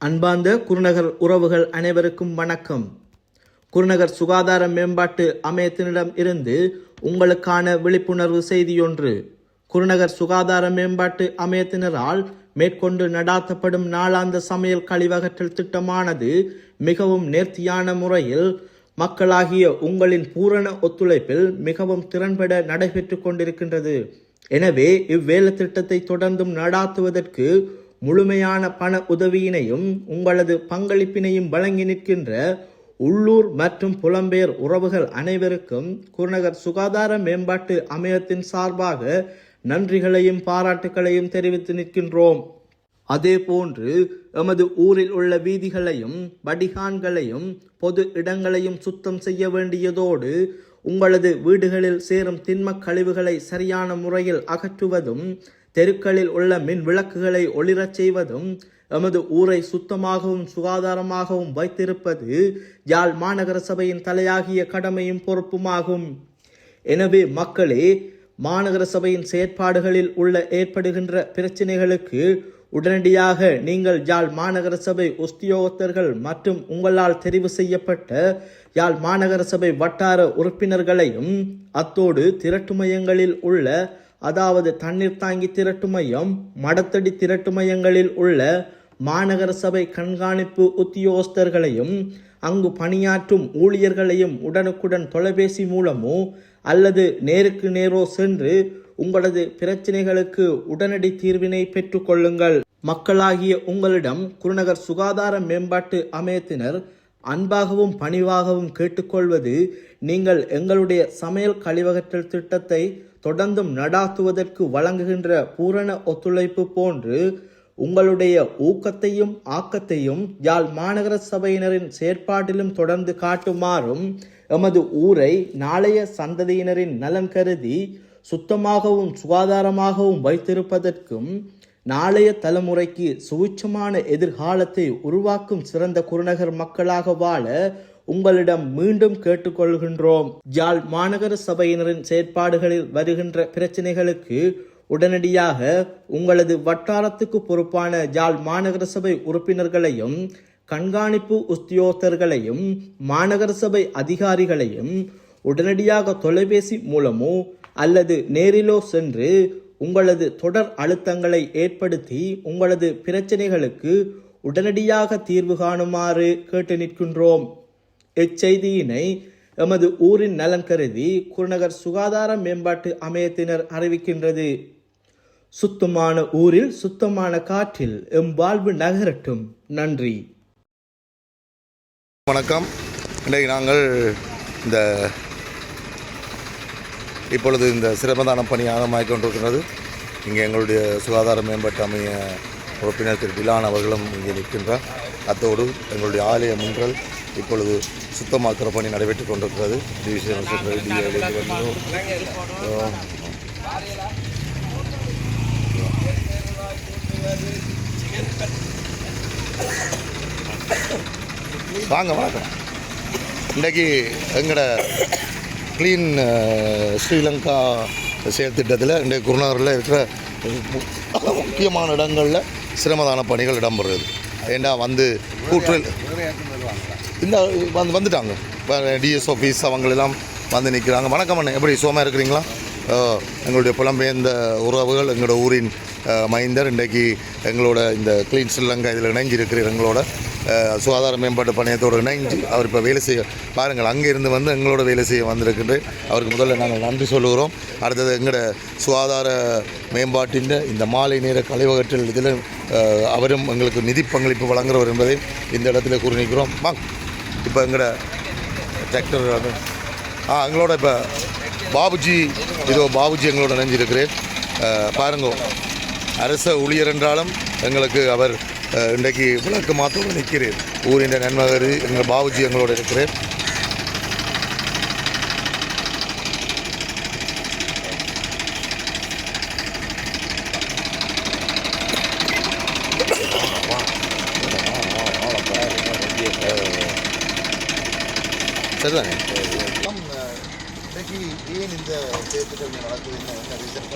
அன்பார்ந்த குருநகர் உறவுகள் அனைவருக்கும் வணக்கம். குருநகர் சுகாதார மேம்பாட்டு அமையத்தினிடம் இருந்து உங்களுக்கான விழிப்புணர்வு செய்தியொன்று. குருநகர் சுகாதார மேம்பாட்டு அமையத்தினரால் மேற்கொண்டு நடாத்தப்படும் நாளாந்த சமையல் கழிவகற்றல் திட்டமானது மிகவும் நேர்த்தியான முறையில் மக்களாகிய உங்களின் பூரண ஒத்துழைப்பில் மிகவும் திறன்பட நடைபெற்று கொண்டிருக்கின்றது. எனவே இவ்வேலை திட்டத்தை தொடர்ந்தும் நடாத்துவதற்கு முழுமையான பண உதவியினையும் உங்களது பங்களிப்பினையும் வழங்கி நிற்கின்ற உள்ளூர் மற்றும் புலம்பெயர் உறவுகள் அனைவருக்கும் குருநகர் சுகாதார மேம்பாட்டு அமையத்தின் சார்பாக நன்றிகளையும் பாராட்டுகளையும் தெரிவித்து நிற்கின்றோம். அதே போன்று எமது ஊரில் உள்ள வீதிகளையும் வடிகான்களையும் பொது இடங்களையும் சுத்தம் செய்ய வேண்டியதோடு உங்களது வீடுகளில் சேரும் திண்ம கழிவுகளை சரியான முறையில் அகற்றுவதும் தெருக்களில் உள்ள மின் விளக்குகளை ஒளிரச் செய்வதும் எமது ஊரை சுத்தமாகவும் சுகாதாரமாகவும் வைத்திருப்பது யாழ் மாநகர சபையின் தலையாகிய கடமையும் பொறுப்புமாகும். எனவே மக்களே, மாநகர சபையின் செயற்பாடுகளில் உள்ள ஏற்படுகின்ற பிரச்சனைகளுக்கு உடனடியாக நீங்கள் யாழ் மாநகர சபை உத்தியோகத்தர்கள் மற்றும் உங்களால் தெரிவு செய்யப்பட்ட யாழ் மாநகர சபை வட்டார உறுப்பினர்களையும் அத்தோடு திரட்டு மையங்களில் உள்ள அதாவது தண்ணீர் தாங்கி திரட்டு மையம், மடத்தடி திரட்டு மையங்களில் உள்ள மாநகர சபை கண்காணிப்பு உத்தியோகஸ்தர்களையும் அங்கு பணியாற்றும் ஊழியர்களையும் உடனுக்குடன் தொலைபேசி மூலமோ அல்லது நேருக்கு நேரோ சென்று உங்களது பிரச்சனைகளுக்கு உடனடி தீர்வினை பெற்றுக் கொள்ளுங்கள். மக்களாகிய உங்களிடம் குருநகர் சுகாதார மேம்பாட்டு அமையத்தினர் அன்பாகவும் பணிவாகவும் கேட்டுக்கொள்வது, நீங்கள் எங்களுடைய சமையல் கழிவகற்றல் திட்டத்தை தொடர்ந்தும் நடாத்துவதற்கு வழங்குகின்ற பூரண ஒத்துழைப்பு போன்று உங்களுடைய ஊக்கத்தையும் ஆக்கத்தையும் யாழ் மாநகர சபையினரின் செயற்பாட்டிலும் தொடர்ந்து காட்டுமாறும் எமது ஊரை நாளைய சந்ததியினரின் நலன் கருதி சுத்தமாகவும் சுகாதாரமாகவும் வைத்திருப்பதற்கும் நாளைய தலைமுறைக்கு சுவிட்சமான எதிர்காலத்தை உருவாக்கும் சிறந்த குருநகர் மக்களாக வாழ உங்களிடம் மீண்டும் கேட்டுக்கொள்கின்றோம். யாழ் மாநகர சபையினரின் செயற்பாடுகளில் வருகின்ற பிரச்சனைகளுக்கு உடனடியாக உங்களது வட்டாரத்துக்கு பொறுப்பான யாழ் மாநகர சபை உறுப்பினர்களையும் கண்காணிப்பு உத்தியோகத்தர்களையும் மாநகர சபை அதிகாரிகளையும் உடனடியாக தொலைபேசி மூலமோ அல்லது நேரிலோ சென்று உங்களது தொடர் அழுத்தங்களை ஏற்படுத்தி உங்களது பிரச்சனைகளுக்கு உடனடியாக தீர்வு காணுமாறு கேட்டு நிற்கின்றோம். இச்செய்தியினை எமது ஊரின் நலன் கருதி குருநகர் சுகாதார மேம்பாட்டு அமையத்தினர் அறிவிக்கின்றது. சுத்தமான ஊரில் சுத்தமான காற்றில் எம் வாழ்வு நகரட்டும். நன்றி. வணக்கம். இன்றைக்கு நாங்கள் இப்பொழுது இந்த சிரமதான பணி ஆரம்பமாகிக் கொண்டிருக்கிறது. இங்கே எங்களுடைய சுகாதார மேம்பாட்டு அமைய உறுப்பினர் திரு டிலான் அவர்களும் இங்கே நிற்கின்றார். அத்தோடு எங்களுடைய ஆலய முன்றல் இப்பொழுது சுத்தமாக்குற பணி நடைபெற்றுக் கொண்டிருக்கிறது. டிவிஷன் வாங்க வணக்கம். இன்றைக்கு எங்களோட கிளீன் ஸ்ரீலங்கா செயல் திட்டத்தில் இன்றைக்கு குருநகரில் இருக்கிற முக்கியமான இடங்களில் சிரமதான பணிகள் இடம்பெறுது. ஏண்டா கூற்றில் இந்த வந்துட்டாங்க டிஎஸ் ஆஃபீஸ் அவங்களெல்லாம் வந்து நிற்கிறாங்க. வணக்கம் அண்ணன், எப்படி சுகமாக இருக்கிறீங்களா? எங்களுடைய புலம்பெயர்ந்த உறவுகள் எங்களோட ஊரின் மைந்தர் இன்றைக்கு எங்களோட இந்த கிளீன் ஸ்ரீலங்கா இதில் இணைஞ்சிருக்கிற எங்களோட சுகாதார மேம்பாட்டு பணியத்தோடு இணைஞ்சு அவர் இப்போ வேலை செய்ய பாருங்கள், அங்கே இருந்து எங்களோட வேலை செய்ய வந்திருக்கின்ற அவருக்கு முதல்ல நாங்கள் நன்றி சொல்லுகிறோம். அடுத்தது எங்களோட சுகாதார மேம்பாட்டின் இந்த மாலை நேர கழிவகற்றல் இதில் அவரும் எங்களுக்கு நிதி பங்களிப்பு வழங்குறவர் என்பதை இந்த இடத்துல கூறிக்கிறோம். வாங்க, இப்போ எங்களோட டிராக்டர் எங்களோட இப்போ பாபுஜி எங்களோட இணைஞ்சிருக்கிறேன். பாருங்க, அரச ஊழியர் என்றாலும் எங்களுக்கு அவர் இன்றைக்கு விளக்கு மாற்றோடு நிற்கிறேன். ஊரின் நன்மகர் எங்கள் பாபுஜி எங்களோட இருக்கிறேன். சரிதானே? இன்றைக்கு ஏன் இந்த தேர்தல் நடக்குதுன்னு என்ன ரீசன்?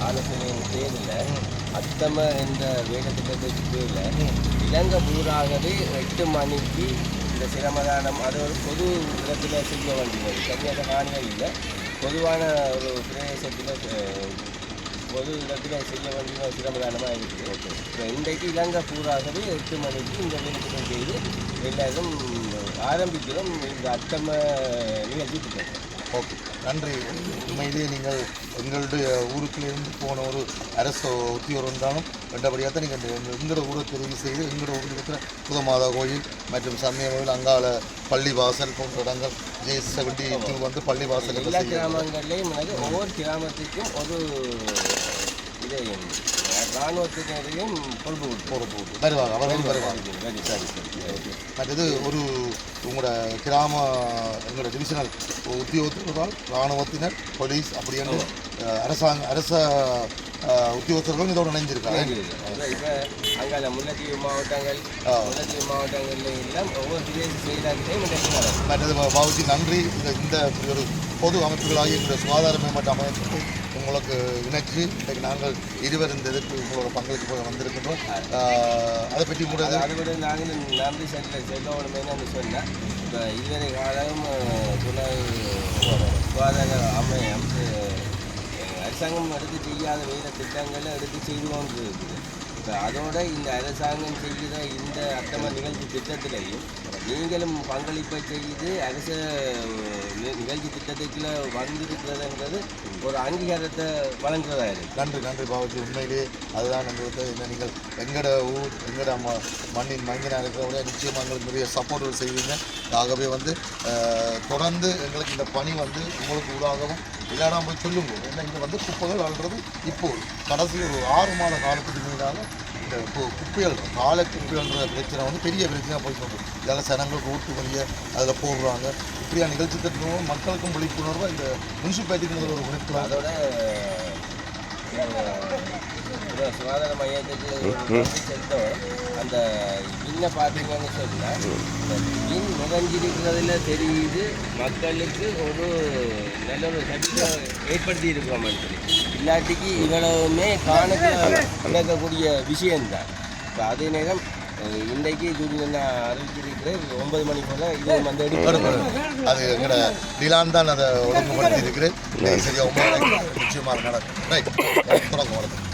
ஆலோசனையின் பேரில் அத்தம என்ற வேலை திட்டத்துக்கு பேரில் இலங்கை பூராகவே 8 மணிக்கு இந்த சிரமதானம் அது ஒரு பொது இடத்துல செய்ய வேண்டியது. தனியாக காணிகள் இல்லை, பொதுவான ஒரு பிரதேசத்தில் பொது இடத்துல செய்ய வேண்டிய சிரமதானமாக இருக்குது. இப்போ இன்றைக்கு இலங்கை பூராகவே 8 மணிக்கு இந்த வேலை செய்து எல்லாரும் ஆரம்பிக்கிறோம் இந்த அத்தம நிகழ்ச்சி திட்டம். ஓகே, நன்றி. உண்மையிலேயே நீங்கள் எங்களுடைய ஊருக்குலேருந்து போன ஒரு அரசு உத்தியோகம் இருந்தாலும் ரெண்டபடியாக தான் நீங்கள் எங்களோட ஊரை தெரிவு செய்து எங்களோட ஊரில் இருக்கிற புதமாதா கோயில் மற்றும் சமய கோயில் அங்கால பள்ளி வாசல் போன்ற இடங்கள் J72 வந்து பள்ளி வாசல் எல்லா கிராமங்கள்லேயும் ஒவ்வொரு கிராமத்துக்கும் ஒரு இது இராணுவத்தினரையும் பொறுப்பு வருவாங்க, அவர்கள் வருவாங்க. மற்றது ஒரு உங்களோட கிராம எங்களோட டிவிஷனல் உத்தியோகத்தர்கள் இராணுவத்தினர் போலீஸ் அப்படின்னு அரச உத்தியோகத்தர்களும் இதோடு இணைஞ்சிருக்காங்க. இப்போ அங்கே முல்லைத்தீவு மாவட்டங்களில் எல்லாம் ஒவ்வொரு விதேச செயலாளர்களையும் மற்றது பாபுஜி நன்றி. இந்த ஒரு பொது அமைப்புகளாகி இந்த சுகாதார மேம்பாட்டு அமைப்புக்கு உங்களுக்கு இணைச்சு இன்றைக்கு நாங்கள் இருவர் இந்த இதுக்கு உங்களோட பங்களிப்பு வந்திருக்கின்றோம். அதை பற்றி கூட அதை விட நாங்கள் நன்றி சொல்லணும் என்னன்னு சொன்னால், இப்போ இதுவரை காலம் சுகாதார அமைப்பு அரசாங்கம் எடுத்து செய்யாத வேறு திட்டங்களை எடுத்து செய்து கொண்டு இருக்குது. இப்போ அதோட இந்த அரசாங்கம் செய்கிற இந்த அத்தம நிகழ்ச்சி திட்டத்திலையும் நீங்களும் பங்களிப்பை செய்து அரச நிகழ்ச்சி திட்டத்துக்குள்ள வந்திருக்கிறதுன்றது ஒரு அங்கீகாரத்தை வழங்குறதா இருக்குது. நன்றி பாபுஜி. உண்மையிலேயே அதுதான் எங்களுக்கு என்ன நீங்கள் எங்களோட ஊர் எங்களோட மண்ணின் மங்கினாக இருக்கிறவங்க நிச்சயமாக எங்களுக்கு நிறைய சப்போர்ட் செய்வீங்க. ஆகவே வந்து தொடர்ந்து எங்களுக்கு இந்த பணி வந்து உங்களுக்கு ஊடாகவும் எல்லா போய் சொல்லுங்க. ஏன்னா இங்கே வந்து குப்பைகள் அல்றது இப்போது கடைசி ஒரு 6 மாத காலத்துக்கு மீதாக இந்த குப்பைகள் காலை குப்பைகள்ன்ற பிரச்சனை வந்து பெரிய பிரச்சனையாக போய் சொல்லுது. இதெல்லாம் சனங்களுக்கு ஊட்டு வழியை அதில் போடுறாங்க. இப்படியா நிகழ்ச்சி திட்டமும் மக்களுக்கும் விழிப்புணர்வாக இந்த முனிசிபாலிட்டிக்கு முதல்ல ஒரு விழிப்புணர்வு. அதோட சுகாதார மையத்துக்கு சென்றோம். அந்த இன்ன பார்த்தீங்கன்னு சொன்னால் மீன் நிறைஞ்சிருக்கிறதுல தெரியுது மக்களுக்கு ஒரு நல்ல ஒரு சட்டத்தை ஏற்படுத்தி இருக்கிறோம். இல்லாட்டிக்கு இவ்வளவுமே நடக்கக்கூடிய விஷயம்தான். இப்போ அதே நேரம் இன்றைக்கு நான் அறிவிச்சிருக்கிறேன் 9 மணி போல் இது வந்து அது எங்களோட டிலான் தான் அதை ஒழுங்குபடுத்தி இருக்கிறேன். சரியா 9 நிச்சயமாக நடக்கும். ரைட், தொடங்க வளர்த்து.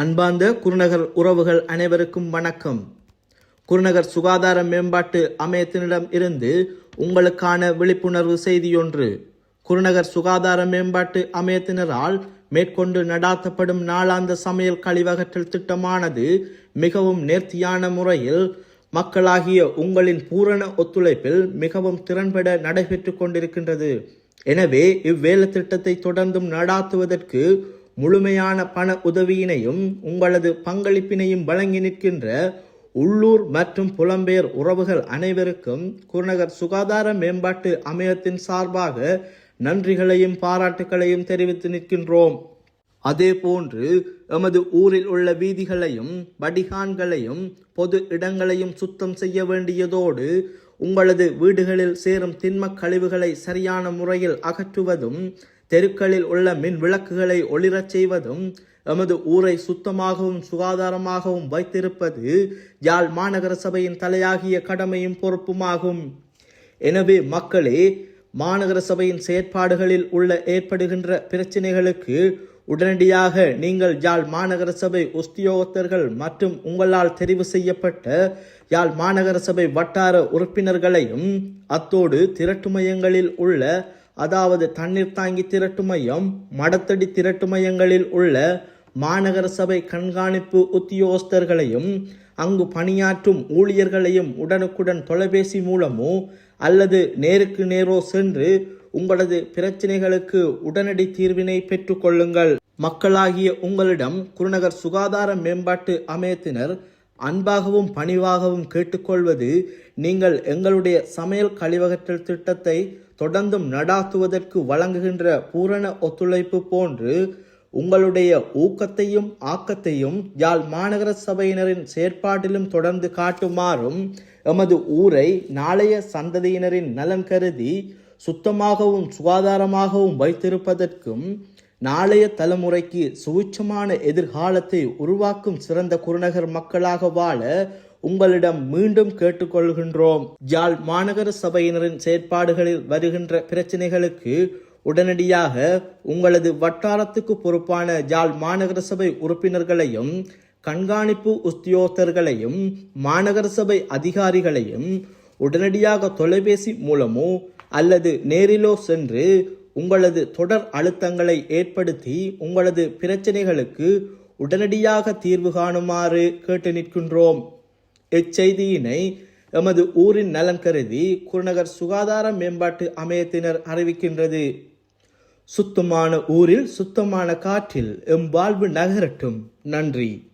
அன்பார்ந்த குருநகர் உறவுகள் அனைவருக்கும் வணக்கம். குருநகர் சுகாதார மேம்பாட்டு அமையத்தினிடம் இருந்து உங்களுக்கான விழிப்புணர்வு செய்தியொன்று. குருநகர் சுகாதார மேம்பாட்டு அமையத்தினரால் மேற்கொண்டு நடாத்தப்படும் நாளாந்த சமையல் கழிவகற்றல் திட்டமானது மிகவும் நேர்த்தியான முறையில் மக்களாகிய உங்களின் பூரண ஒத்துழைப்பில் மிகவும் திறன்பட நடைபெற்று கொண்டிருக்கின்றது. எனவே இவ்வேலை திட்டத்தை தொடர்ந்தும் நடாத்துவதற்கு முழுமையான பண உதவியினையும் உங்களது பங்களிப்பினையும் வழங்கி நிற்கின்ற உள்ளூர் மற்றும் புலம்பெயர் உறவுகள் அனைவருக்கும் குருநகர் சுகாதார மேம்பாட்டு அமையத்தின் சார்பாக நன்றிகளையும் பாராட்டுகளையும் தெரிவித்து நிற்கின்றோம். அதே போன்று எமது ஊரில் உள்ள வீதிகளையும் வடிகான்களையும் பொது இடங்களையும் சுத்தம் செய்ய வேண்டியதோடு உங்களது வீடுகளில் சேரும் திண்மக் கழிவுகளை சரியான முறையில் அகற்றுவதும் தெருக்களில் உள்ள மின் விளக்குகளை ஒளிரச் செய்வதும் எமது ஊரை சுத்தமாகவும் சுகாதாரமாகவும் வைத்திருப்பது யாழ் மாநகர சபையின் தலையாகிய கடமையும் பொறுப்புமாகும். எனவே மக்களே, மாநகர சபையின் செயற்பாடுகளில் உள்ள ஏற்படுகின்ற பிரச்சனைகளுக்கு உடனடியாக நீங்கள் யாழ் மாநகர சபை உத்தியோகத்தர்கள் மற்றும் உங்களால் தெரிவு செய்யப்பட்ட யாழ் மாநகர சபை வட்டார உறுப்பினர்களையும் அத்தோடு திரட்டு மையங்களில் உள்ள அதாவது தண்ணீர் தாங்கி திரட்டு மையம் மடத்தடி திரட்டு மையங்களில் உள்ள மாநகர சபை கண்காணிப்பு உத்தியோகஸ்தர்களையும் அங்கு பணியாற்றும் ஊழியர்களையும் உடனுக்குடன் தொலைபேசி மூலமோ அல்லது நேருக்கு நேரோ சென்று உங்களது பிரச்சனைகளுக்கு உடனடி தீர்வினை பெற்றுக்கொள்ளுங்கள். மக்களாகிய உங்களிடம் குருநகர் சுகாதார மேம்பாட்டு அமையத்தினர் அன்பாகவும் பணிவாகவும் கேட்டுக்கொள்வது, நீங்கள் எங்களுடைய சமையல் கழிவகற்றல் திட்டத்தை தொடர்ந்தும் நடாத்துவதற்கு வழங்குகின்ற பூரண ஒத்துழைப்பு போன்று உங்களுடைய ஊக்கத்தையும் ஆக்கத்தையும் யாழ் மாநகர சபையினரின் செயற்பாட்டிலும் தொடர்ந்து காட்டுமாறும் எமது ஊரை நாளைய சந்ததியினரின் நலன் கருதி சுத்தமாகவும் சுகாதாரமாகவும் வைத்திருப்பதற்கும் நாளைய தலைமுறைக்கு சுவிட்சமான எதிர்காலத்தை உருவாக்கும் சிறந்த குருநகர் மக்களாக வாழ உங்களிடம் மீண்டும் கேட்டுக்கொள்கின்றோம். யாழ் மாநகர சபையினரின் செயற்பாடுகளில் வருகின்ற பிரச்சனைகளுக்கு உடனடியாக உங்களது வட்டாரத்துக்கு பொறுப்பான யாழ் மாநகர சபை உறுப்பினர்களையும் கண்காணிப்பு உத்தியோகத்தர்களையும் மாநகர சபை அதிகாரிகளையும் உடனடியாக தொலைபேசி மூலமோ அல்லது நேரிலோ சென்று உங்களது தொடர் அழுத்தங்களை ஏற்படுத்தி உங்களது பிரச்சனைகளுக்கு உடனடியாக தீர்வு காணுமாறு கேட்டு நிற்கின்றோம். இச்செய்தியினை எமது ஊரின் நலன் கருதி குருநகர் சுகாதார மேம்பாட்டு அமையத்தினர் அறிவிக்கின்றது. சுத்தமான ஊரில் சுத்தமான காற்றில் எம் வாழ்வு நகரட்டும். நன்றி.